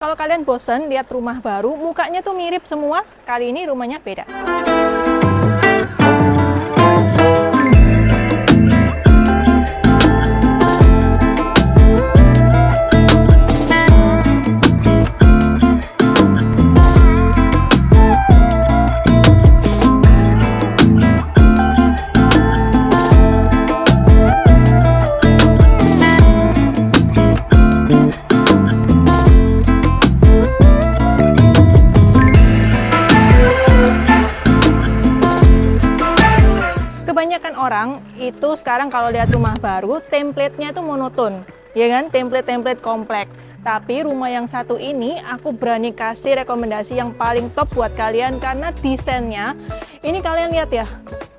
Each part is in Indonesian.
Kalau kalian bosen lihat rumah baru, mukanya tuh mirip semua, kali ini rumahnya beda. Kebanyakan orang itu sekarang kalau lihat rumah baru, template-nya itu monoton, ya kan? Template-template komplek. Tapi rumah yang satu ini aku berani kasih rekomendasi yang paling top buat kalian karena desainnya ini kalian lihat ya,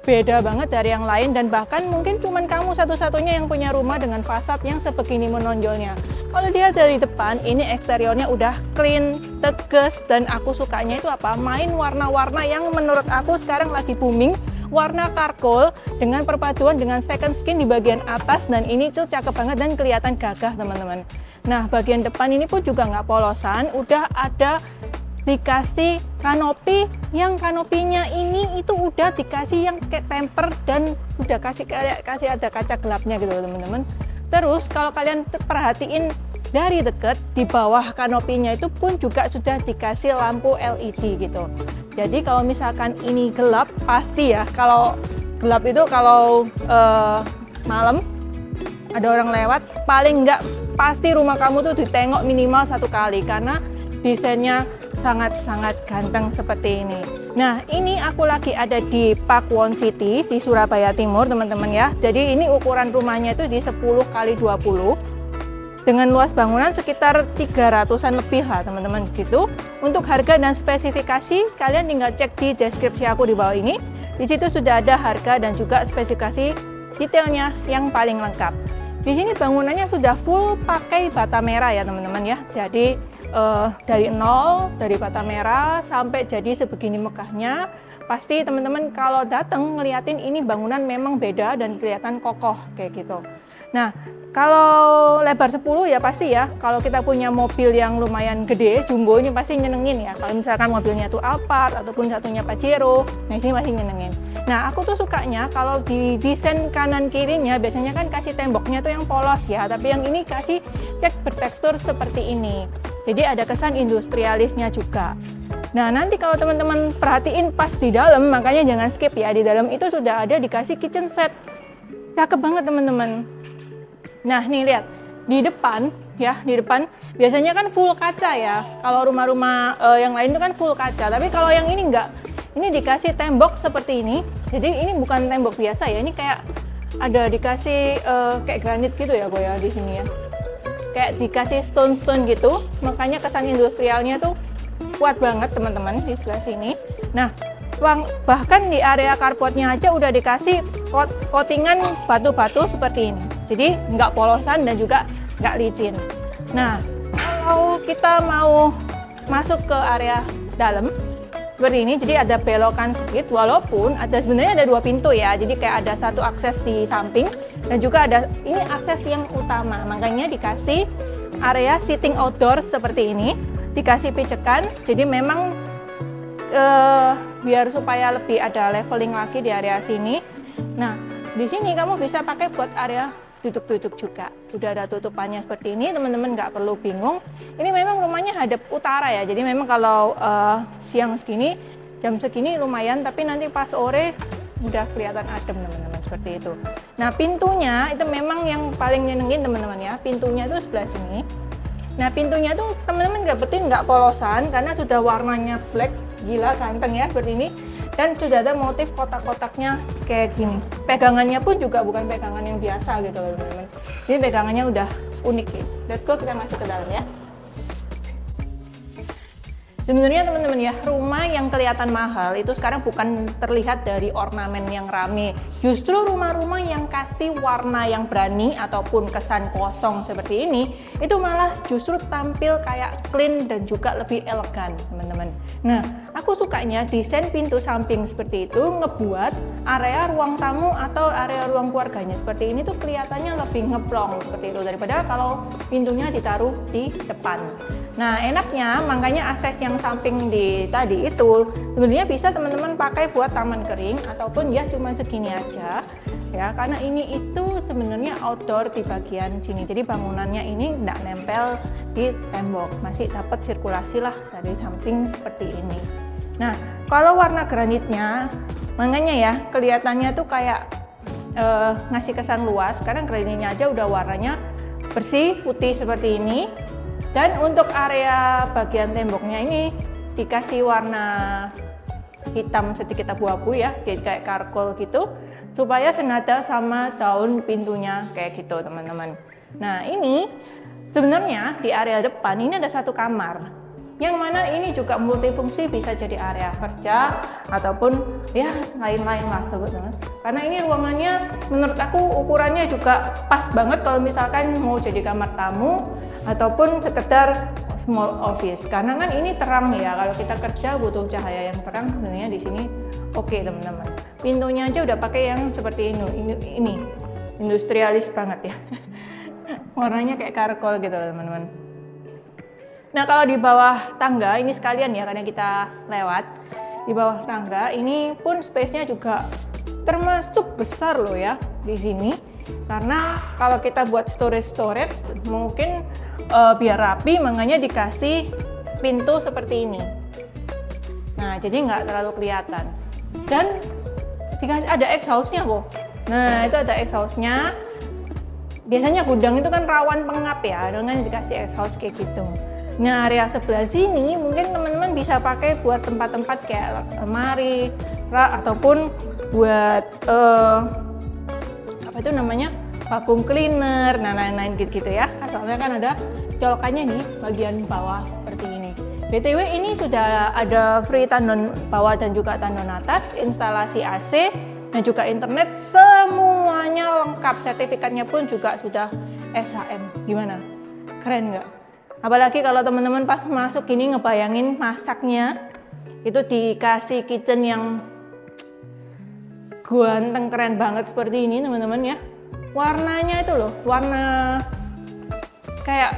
beda banget dari yang lain dan bahkan mungkin cuman kamu satu-satunya yang punya rumah dengan fasad yang sebegini menonjolnya. Kalau dilihat dari depan, ini eksteriornya udah clean, tegas, dan aku sukanya itu apa? Main warna-warna yang menurut aku sekarang lagi booming. Warna charcoal dengan perpaduan dengan second skin di bagian atas, dan ini tuh cakep banget dan kelihatan gagah teman-teman. Nah, bagian depan ini pun juga nggak polosan, udah ada dikasih kanopi, yang kanopinya ini itu udah dikasih yang kayak temper dan udah kasih ada kaca gelapnya gitu teman-teman. Terus kalau kalian perhatiin dari deket, di bawah kanopinya itu pun juga sudah dikasih lampu LED gitu. Jadi kalau misalkan ini gelap, pasti ya, kalau gelap itu kalau malam ada orang lewat, paling enggak pasti rumah kamu tuh ditengok minimal satu kali karena desainnya sangat-sangat ganteng seperti ini. Nah, ini aku lagi ada di Pakuwon City di Surabaya Timur teman-teman ya. Jadi ini ukuran rumahnya itu di 10 x 20 dengan luas bangunan sekitar 300-an lebih lah teman-teman gitu. Untuk harga dan spesifikasi kalian tinggal cek di deskripsi aku di bawah ini. Di situ sudah ada harga dan juga spesifikasi detailnya yang paling lengkap. Di sini bangunannya sudah full pakai bata merah ya teman-teman ya. Jadi dari nol, dari bata merah sampai jadi sebegini megahnya. Pasti teman-teman kalau datang ngeliatin ini bangunan memang beda dan kelihatan kokoh kayak gitu. Nah, kalau lebar 10 ya pasti ya, kalau kita punya mobil yang lumayan gede, jumbo, ini pasti nyenengin ya. Kalau misalkan mobilnya tuh Alphard ataupun satunya Pajero, nah ini pasti nyenengin. Nah, aku tuh sukanya kalau di desain kanan kirinya biasanya kan kasih temboknya tuh yang polos ya, tapi yang ini kasih cat bertekstur seperti ini. Jadi ada kesan industrialisnya juga. Nah, nanti kalau teman-teman perhatiin pas di dalam, makanya jangan skip ya, di dalam itu sudah ada dikasih kitchen set. Cakep banget teman-teman. Nah, nih lihat, di depan ya, di depan biasanya kan full kaca ya. Kalau rumah-rumah yang lain itu kan full kaca, tapi kalau yang ini enggak. Ini dikasih tembok seperti ini. Jadi ini bukan tembok biasa ya, ini kayak ada dikasih kayak granit gitu ya, Boy ya di sini ya. Kayak dikasih stone-stone gitu, makanya kesan industrialnya tuh kuat banget teman-teman di sebelah sini. Nah, bahkan di area carportnya aja udah dikasih coatingan batu-batu seperti ini. Jadi nggak polosan dan juga nggak licin. Nah, kalau kita mau masuk ke area dalam seperti ini, jadi ada belokan sedikit, walaupun sebenarnya ada 2 pintu ya. Jadi kayak ada satu akses di samping dan juga ada ini akses yang utama. Makanya dikasih area sitting outdoor seperti ini, dikasih picekan. Jadi memang biar supaya lebih ada leveling lagi di area sini. Nah, di sini kamu bisa pakai buat area duduk-duduk juga. Udah ada tutupannya seperti ini, teman-teman nggak perlu bingung. Ini memang rumahnya hadap utara ya, jadi memang kalau siang segini, jam segini lumayan, tapi nanti pas sore udah kelihatan adem teman-teman, seperti itu. Nah, pintunya itu memang yang paling nyenengin teman-teman ya, pintunya itu sebelah sini. Nah, pintunya tuh teman-teman dapetin nggak polosan, karena sudah warnanya black, gila ganteng ya, seperti ini. Dan sudah ada motif kotak-kotaknya kayak gini. Pegangannya pun juga bukan pegangan yang biasa gitu loh teman-teman. Jadi pegangannya udah unik gitu. Let's go, kita masuk ke dalam ya. Sebenarnya teman-teman ya, rumah yang kelihatan mahal itu sekarang bukan terlihat dari ornamen yang rame. Justru rumah-rumah yang kasih warna yang berani ataupun kesan kosong seperti ini, itu malah justru tampil kayak clean dan juga lebih elegan teman-teman. Nah, aku sukanya desain pintu samping seperti itu ngebuat area ruang tamu atau area ruang keluarganya seperti ini tuh kelihatannya lebih ngeplong seperti itu daripada kalau pintunya ditaruh di depan. Nah, enaknya makanya akses yang samping di tadi itu sebenarnya bisa teman-teman pakai buat taman kering ataupun ya cuma segini aja ya, karena ini itu sebenarnya outdoor di bagian sini. Jadi bangunannya ini tidak nempel di tembok, masih dapat sirkulasi lah dari samping seperti ini. Nah, kalau warna granitnya makanya ya kelihatannya tuh kayak ngasih kesan luas karena granitnya aja udah warnanya bersih putih seperti ini. Dan untuk area bagian temboknya ini dikasih warna hitam sedikit abu-abu ya, jadi kayak karkol gitu, supaya senada sama daun pintunya kayak gitu teman-teman. Nah ini sebenarnya di area depan ini ada satu kamar, yang mana ini juga multifungsi, bisa jadi area kerja ataupun ya lain-lain lah sebetulnya. Karena ini ruangannya menurut aku ukurannya juga pas banget kalau misalkan mau jadi kamar tamu ataupun sekedar small office. Karena kan ini terang ya, kalau kita kerja butuh cahaya yang terang sebenarnya di sini oke teman-teman. Pintunya aja udah pakai yang seperti ini industrialis banget ya. Warnanya kayak karkol gitu teman-teman. Nah kalau di bawah tangga ini sekalian ya, karena kita lewat di bawah tangga ini pun space-nya juga termasuk besar loh ya di sini. Karena kalau kita buat storage mungkin biar rapi, makanya dikasih pintu seperti ini. Nah jadi nggak terlalu kelihatan. Dan dikasih ada exhaust-nya kok. Nah itu ada exhaust-nya. Biasanya gudang itu kan rawan pengap ya, dengan dikasih exhaust kayak gitu. Nah area sebelah sini mungkin teman-teman bisa pakai buat tempat-tempat kayak lemari ataupun buat apa itu namanya vacuum cleaner, nah lain-lain gitu ya. Soalnya kan ada colokannya di bagian bawah seperti ini. BTW ini sudah ada free tandon bawah dan juga tandon atas, instalasi AC dan juga internet, semuanya lengkap. Sertifikatnya pun juga sudah SHM. Gimana? Keren nggak? Apalagi kalau teman-teman pas masuk gini ngebayangin masaknya itu dikasih kitchen yang ganteng keren banget seperti ini teman-teman ya. Warnanya itu loh, warna kayak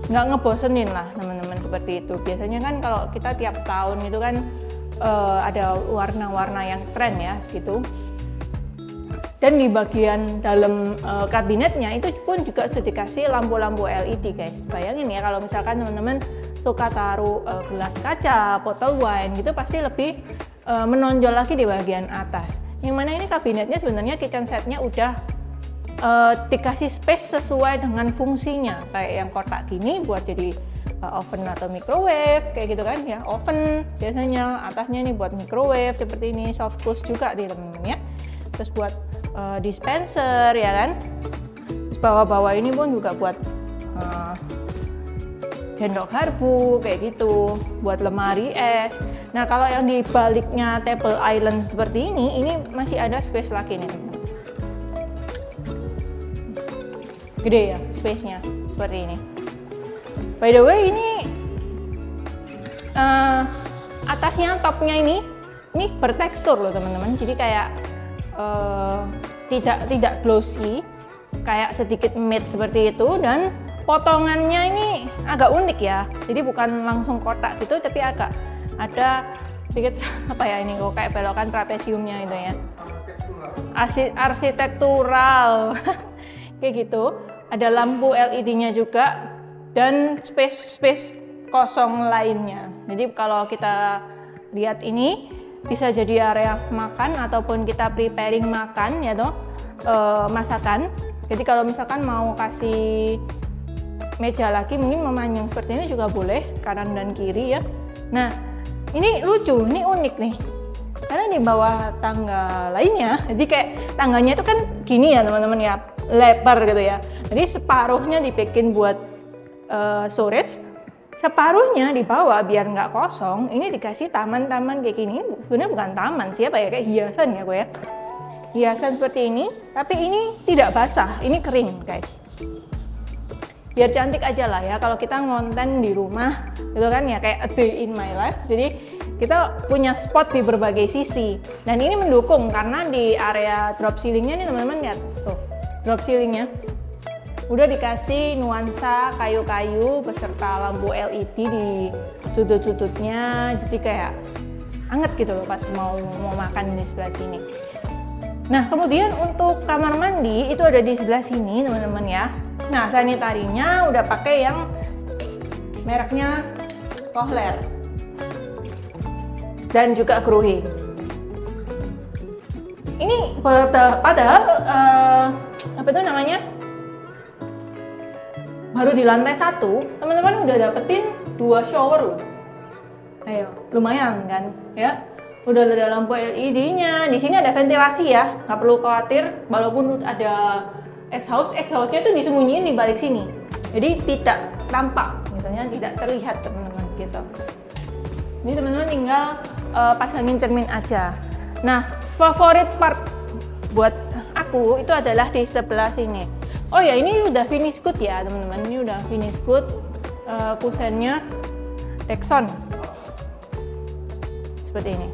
nggak ngebosenin lah teman-teman seperti itu. Biasanya kan kalau kita tiap tahun itu kan ada warna-warna yang tren ya gitu. Dan di bagian dalam kabinetnya itu pun juga sudah dikasih lampu-lampu LED guys. Bayangin ya kalau misalkan teman-teman suka taruh gelas kaca, botol wine gitu, pasti lebih menonjol lagi di bagian atas. Yang mana ini kabinetnya sebenarnya kitchen setnya udah dikasih space sesuai dengan fungsinya. Kayak yang kotak gini buat jadi oven atau microwave kayak gitu kan ya. Oven biasanya, atasnya nih buat microwave seperti ini, soft close juga nih teman-teman ya. Terus buat dispenser ya kan. Terus bawah-bawah ini pun juga buat sendok garpu kayak gitu, buat lemari es. Nah kalau yang di baliknya table island seperti ini masih ada space lagi nih. Gede ya space-nya seperti ini. By the way ini atasnya, topnya ini bertekstur loh teman-teman. Jadi kayak tidak glossy, kayak sedikit matte seperti itu, dan potongannya ini agak unik ya. Jadi bukan langsung kotak gitu, tapi agak ada sedikit apa ya ini kok kayak belokan trapesiumnya itu ya. Arsitektural kayak gitu. Ada lampu LED-nya juga dan space kosong lainnya. Jadi kalau kita lihat ini bisa jadi area makan ataupun kita preparing makan ya toh, masakan. Jadi kalau misalkan mau kasih meja lagi mungkin memanjang seperti ini juga boleh, kanan dan kiri ya. Nah ini lucu, ini unik nih karena di bawah tangga lainnya, jadi kayak tangganya itu kan gini ya teman-teman ya, lebar gitu ya. Jadi separuhnya dibikin buat storage, separuhnya di bawah biar nggak kosong. Ini dikasih taman-taman kayak gini. Sebenarnya bukan taman, siapa ya, kayak hiasan ya gue ya. Hiasan seperti ini, tapi ini tidak basah, ini kering guys. Biar cantik aja lah ya kalau kita ngonten di rumah gitu kan ya, kayak a day in my life. Jadi kita punya spot di berbagai sisi. Dan ini mendukung karena di area drop ceilingnya nih teman-teman lihat tuh, drop ceilingnya Udah dikasih nuansa kayu-kayu beserta lampu LED di sudut-sudutnya, jadi kayak anget gitu loh pas mau makan di sebelah sini. Nah, kemudian untuk kamar mandi itu ada di sebelah sini teman-teman ya. Nah, sanitarinya udah pakai yang mereknya Kohler dan juga Gruhe. Ini padahal apa itu namanya, baru di lantai 1 teman-teman udah dapetin 2 shower loh. Ayo, lumayan kan ya. Udah ada lampu LED-nya. Di sini ada ventilasi ya, nggak perlu khawatir. Walaupun ada exhaust-nya itu disembunyiin di balik sini. Jadi tidak tampak, misalnya tidak terlihat teman-teman gitu. Ini teman-teman tinggal pasangin cermin aja. Nah, favorit part buat aku itu adalah di sebelah sini. Oh ya, ini udah finish good ya teman-teman. Ini udah finish good, kusennya Rexon seperti ini.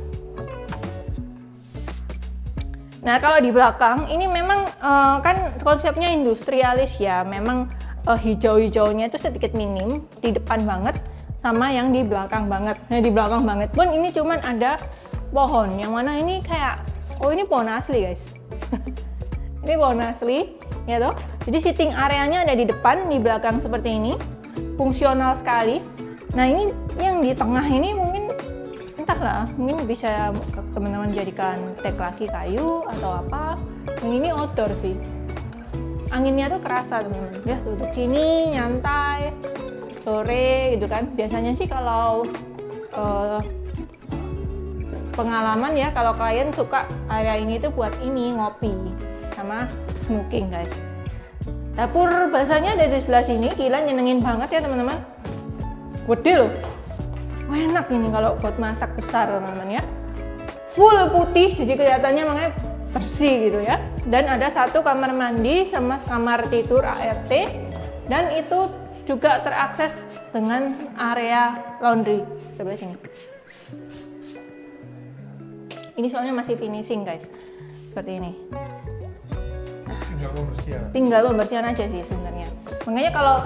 Nah, kalau di belakang ini memang kan konsepnya industrialis ya. Memang hijau-hijaunya itu sedikit minim di depan banget sama yang di belakang banget. Nah, di belakang banget pun ini cuman ada pohon, yang mana ini kayak, oh ini pohon asli guys. Ini pohon asli ya toh. Jadi sitting areanya ada di depan, di belakang seperti ini, fungsional sekali. Nah, ini yang di tengah ini mungkin entahlah, mungkin bisa teman-teman jadikan tek laki kayu atau apa. Yang ini outdoor sih, anginnya tuh kerasa teman-teman ya, duduk sini nyantai sore gitu kan. Biasanya sih kalau pengalaman ya, kalau kalian suka area ini tuh buat ini ngopi sama smoking guys. Dapur basahnya ada di sebelah sini, gila nyenengin banget ya teman-teman. Gede loh. Wah, enak ini kalau buat masak besar teman-teman ya. Full putih, jadi kelihatannya makanya bersih gitu ya. Dan ada satu kamar mandi sama kamar tidur ART, dan itu juga terakses dengan area laundry sebelah sini. Ini soalnya masih finishing guys, seperti ini. Tinggal pembersihan aja sih sebenarnya. Makanya kalau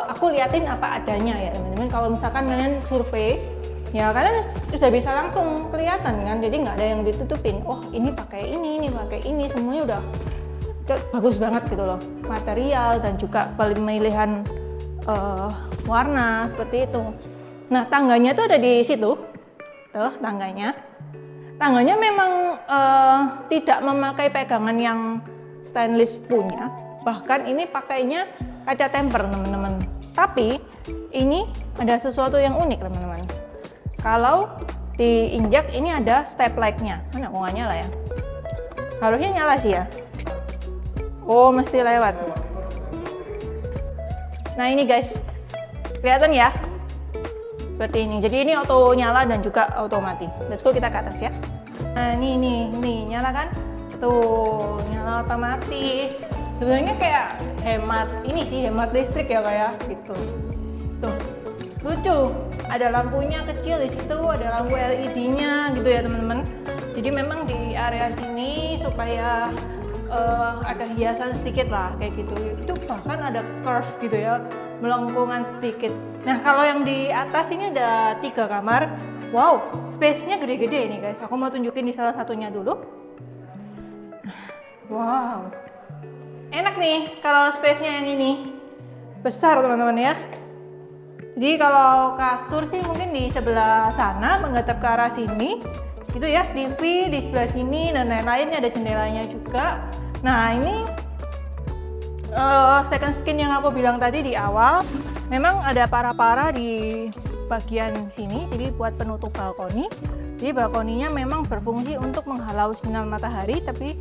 aku liatin apa adanya ya teman-teman. Kalau misalkan kalian survei, ya kalian sudah bisa langsung kelihatan kan. Jadi nggak ada yang ditutupin. Oh ini pakai ini pakai ini, semuanya udah bagus banget gitu loh. Material dan juga pemilihan warna seperti itu. Nah, tangganya tuh ada di situ. Tuh tangganya. Tangganya memang tidak memakai pegangan yang stainless punya, bahkan ini pakainya kaca temper teman-teman. Tapi ini ada sesuatu yang unik teman-teman. Kalau diinjak ini ada step light-nya. Mana kok nggak nyala ya? Harusnya nyala sih ya. Oh, mesti lewat. Nah ini guys, kelihatan ya? Seperti ini. Jadi ini auto nyala dan juga auto mati. Let's go, kita ke atas ya. Nah ini nyala kan? Tuh, nyala otomatis. Sebenarnya kayak hemat ini sih, hemat listrik ya kayak gitu. Tuh, lucu. Ada lampunya kecil di situ, ada lampu LED-nya gitu ya teman-teman. Jadi memang di area sini supaya ada hiasan sedikit lah kayak gitu. Itu bahkan ada curve gitu ya, melengkungan sedikit. Nah kalau yang di atas ini ada 3 kamar. Wow, space-nya gede-gede ini guys. Aku mau tunjukin di salah satunya dulu. Wow, enak nih kalau space-nya yang ini besar teman-teman ya. Jadi kalau kasur sih mungkin di sebelah sana menghadap ke arah sini gitu ya, TV di sebelah sini dan lain-lainnya, ada jendelanya juga. Nah ini second skin yang aku bilang tadi di awal, memang ada para-para di bagian sini, jadi buat penutup balkoni. Jadi balkoninya memang berfungsi untuk menghalau sinar matahari, tapi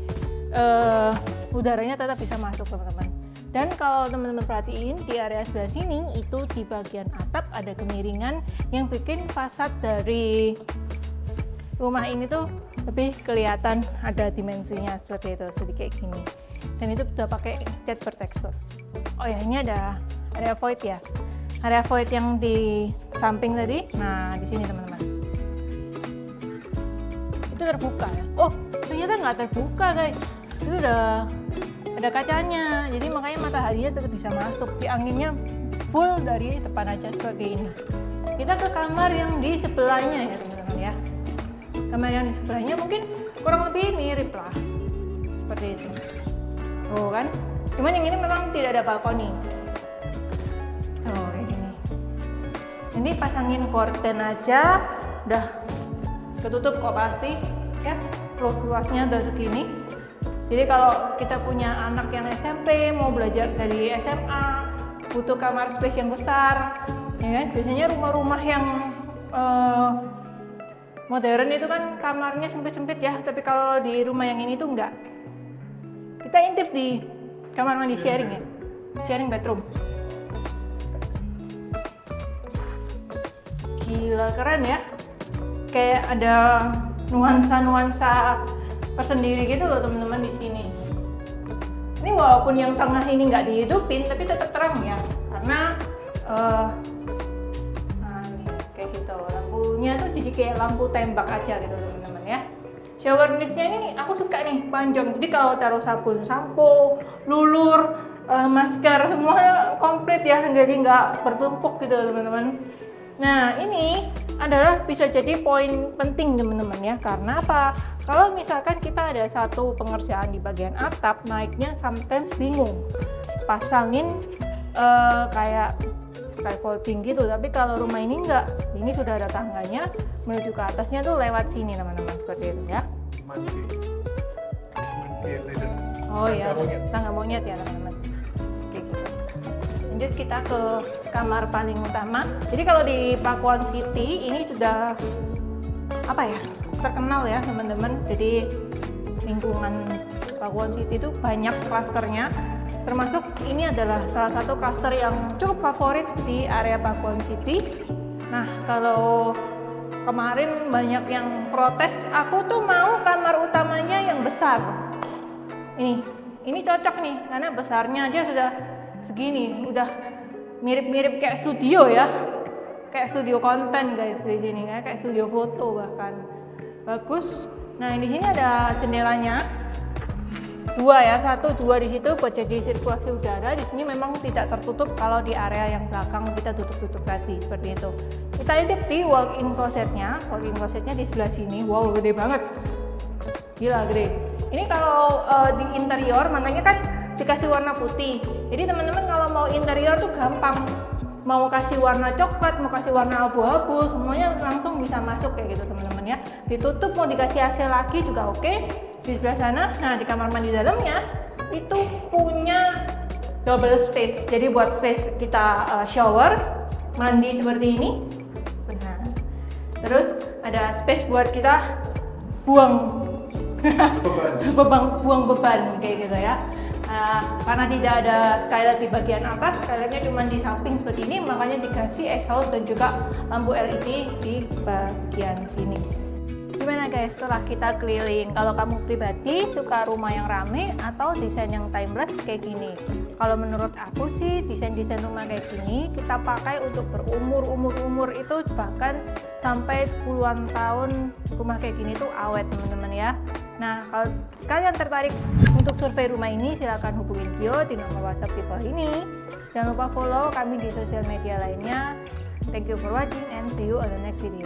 udaranya tetap bisa masuk teman-teman. Dan kalau teman-teman perhatiin di area sebelah sini itu di bagian atap ada kemiringan yang bikin fasad dari rumah ini tuh lebih kelihatan ada dimensinya seperti itu, sedikit gini. Dan itu sudah pakai cat bertekstur. Oh ya, ini ada area void ya. Area void yang di samping tadi. Nah, di sini teman-teman. Itu terbuka ya. Oh, ternyata nggak terbuka guys. Itu udah ada kacanya, jadi makanya mataharinya tetap bisa masuk. Di anginnya full dari depan aja seperti ini. Kita ke kamar yang di sebelahnya ya teman-teman ya. Kamar yang di sebelahnya mungkin kurang lebih mirip lah seperti itu. Oh kan, cuman yang ini memang tidak ada balkoni. Oh kayak gini. Nanti pasangin korden aja, udah ketutup kok pasti ya. Luasnya udah segini. Jadi kalau kita punya anak yang SMP mau belajar dari SMA, butuh kamar space yang besar, ya kan? Biasanya rumah-rumah yang modern itu kan kamarnya sempit-sempit ya, tapi kalau di rumah yang ini tuh enggak. Kita intip di kamar mandi sharing ya, sharing bathroom. Gila keren ya, kayak ada nuansa-nuansa tersendiri gitu loh teman-teman di sini. Ini walaupun yang tengah ini nggak dihidupin, tapi tetap terang ya, karena kayak gitu. Lampunya tuh jadi kayak lampu tembak aja gitu teman-teman ya. Shower niche-nya ini aku suka nih, panjang. Jadi kalau taruh sabun, sampo, lulur, masker semuanya komplit ya, jadi nggak bertumpuk gitu teman-teman. Nah ini adalah bisa jadi poin penting teman-teman ya, karena apa? Kalau misalkan kita ada satu pengerjaan di bagian atap, naiknya sometimes bingung pasangin kayak scaffolding gitu, tapi kalau rumah ini enggak, ini sudah ada tangganya menuju ke atasnya tuh lewat sini teman-teman, seperti itu ya. Oh ya, tangga monyet ya teman-teman. Oke, gitu. Lanjut kita ke kamar paling utama. Jadi kalau di Pakuwon City ini sudah apa ya, terkenal ya teman-teman. Jadi lingkungan Pakuwon City itu banyak klasternya, termasuk ini adalah salah satu klaster yang cukup favorit di area Pakuwon City. Nah kalau kemarin banyak yang protes, aku tuh mau kamar utamanya yang besar. Ini cocok nih, karena besarnya aja sudah segini, udah mirip-mirip kayak studio ya, kayak studio konten guys di sini, kayak studio foto bahkan. Bagus. Nah di sini ada jendelanya dua ya, satu dua di situ buat jadi sirkulasi udara. Di sini memang tidak tertutup, kalau di area yang belakang kita tutup tadi seperti itu. Kita intip di walk-in closetnya. Walk-in closetnya di sebelah sini. Wow, gede banget, gila gede. Ini kalau di interior makanya kan dikasih warna putih. Jadi teman-teman kalau mau interior tuh gampang. Mau kasih warna coklat, mau kasih warna abu-abu, semuanya langsung bisa masuk kayak gitu teman-teman ya. Ditutup, mau dikasih AC lagi juga oke. Di sebelah sana, nah di kamar mandi dalamnya itu punya double space. Jadi buat space kita shower, mandi seperti ini. Nah, terus ada space buat kita buang buang beban kayak gitu ya. Karena tidak ada skylight di bagian atas, skylightnya cuma di samping seperti ini, makanya dikasih exhaust dan juga lampu LED di bagian sini. Gimana guys setelah kita keliling? Kalau kamu pribadi suka rumah yang rame atau desain yang timeless kayak gini? Kalau menurut aku sih desain-desain rumah kayak gini kita pakai untuk berumur itu, bahkan sampai puluhan tahun rumah kayak gini tuh awet teman-teman ya. Nah kalau kalian tertarik untuk survei rumah ini, silahkan hubungin Gio di nomor WhatsApp di bawah ini. Jangan lupa follow kami di sosial media lainnya. Thank you for watching and see you on the next video.